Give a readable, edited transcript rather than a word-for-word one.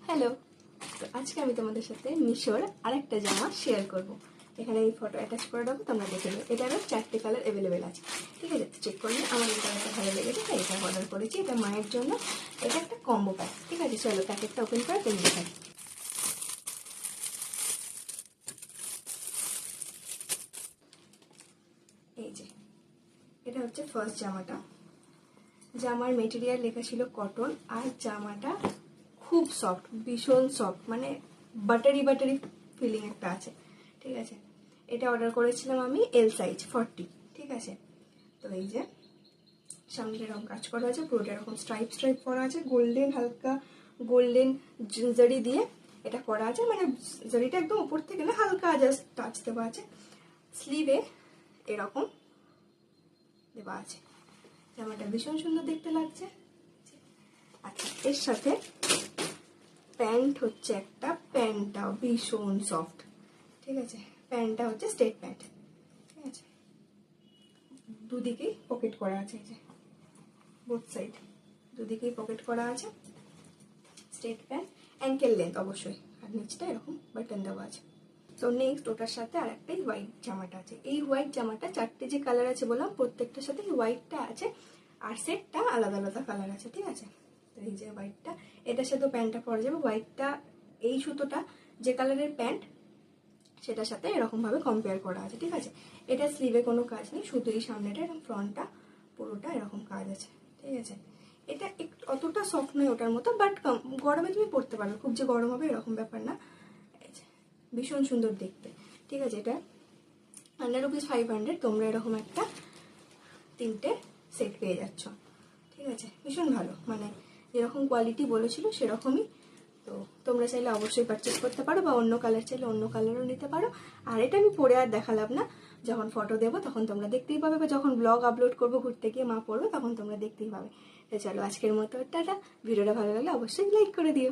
Hello, তো আজকে আমি তোমাদের সাথে মিশোর আরেকটা জামা শেয়ার করব। এখানে এই ফটো অ্যাটাচ করে রাখবো, তোমরা দেখে নেবে। এটারও 4টে কালার অ্যাভেলেবেল আছে, ঠিক আছে? চেক করে নিয়ে আমার এই কালারটা ভালো লেগেছে, তাই এটা অর্ডার করেছি। এটা মায়ের জন্য, এটা একটা কম্বো প্যাক, ঠিক আছে? চলো প্যাকেটটা ওপেন করে তুমি দেখাই। এই যে এটা হচ্ছে ফার্স্ট জামাটা। জামার মেটেরিয়াল লেখা ছিল কটন, আর জামাটা খুব সফট, ভীষণ সফট, মানে বাটারি বাটারি ফিলিং একটা আছে, ঠিক আছে? এটা অর্ডার করেছিলাম আমি এল সাইজ 40, ঠিক আছে? তো এই যে সামনে এরকম কাজ করা আছে, পুরোটা এরকম স্ট্রাইপ স্ট্রাইপ করা আছে, গোল্ডেন, হালকা গোল্ডেন জারি দিয়ে এটা করা আছে, মানে জারিটা একদম উপর থেকে না, হালকা জাস্ট টাচ দেওয়া আছে। স্লিভে এরকম দেওয়া আছে। জামাটা ভীষণ সুন্দর দেখতে লাগছে। আচ্ছা, এর সাথে প্যান্ট হচ্ছে একটা, প্যান্টটাও ভীষণ সফট, ঠিক আছে? প্যান্টটা হচ্ছে স্ট্রেট প্যান্ট, ঠিক আছে? দুদিকেই পকেট করা আছে, এই যে বোথ সাইড দুদিকেই পকেট করা আছে। স্ট্রেট প্যান্ট, অ্যাঙ্কেল লেন্থ অবশ্যই, আর নিচটা এরকম বাটন দেওয়া আছে। তো নেক্সট ওটার সাথে আর একটাই হোয়াইট জামাটা আছে। এই হোয়াইট জামাটা 4টে যে কালার আছে বললাম, প্রত্যেকটার সাথে হোয়াইটটা আছে, আর সেটটা আলাদা আলাদা কালার আছে, ঠিক আছে? তো এই যে হোয়াইটটা, এটার সাথে প্যান্টটা পরা যাবে। হোয়াইটটা এই সুতোটা যে কালারের প্যান্ট সেটার সাথে এরকম ভাবে কম্পেয়ার করা আছে, ঠিক আছে? এটা স্লিভে কোনো কাজ নেই, শুধু এই সামনেটা এবং ফ্রন্টটা পুরোটা এরকম কাজ আছে, ঠিক আছে? এটা একটু অতটা সফট নয় ওটার মতো, বাট গরমে তুমি পরতে পারবে, খুব যে গরম হবে এরকম ব্যাপার না। ভীষণ সুন্দর দেখতে, ঠিক আছে? এটা ₹100 500, তোমরা এরকম একটা 3টে সেট পেয়ে যাচ্ছ, ঠিক আছে? ভীষণ ভালো, মানে যেরকম কোয়ালিটি বলেছিল সেরকমই। তো তোমরা চাইলে অবশ্যই পারচেস করতে পারো, বা অন্য কালার চাইলে অন্য কালারও নিতে পারো। আর এটা আমি পরে আর দেখালাম না, যখন ফটো দেবো তখন তোমরা দেখতেই পাবে, বা যখন ব্লগ আপলোড করবো ঘুরতে গিয়ে মা পড়বে তখন তোমরা দেখতেই পাবে। তো চলো আজকের মতো টাটা। ভিডিওটা ভালো লাগলে অবশ্যই লাইক করে দিও।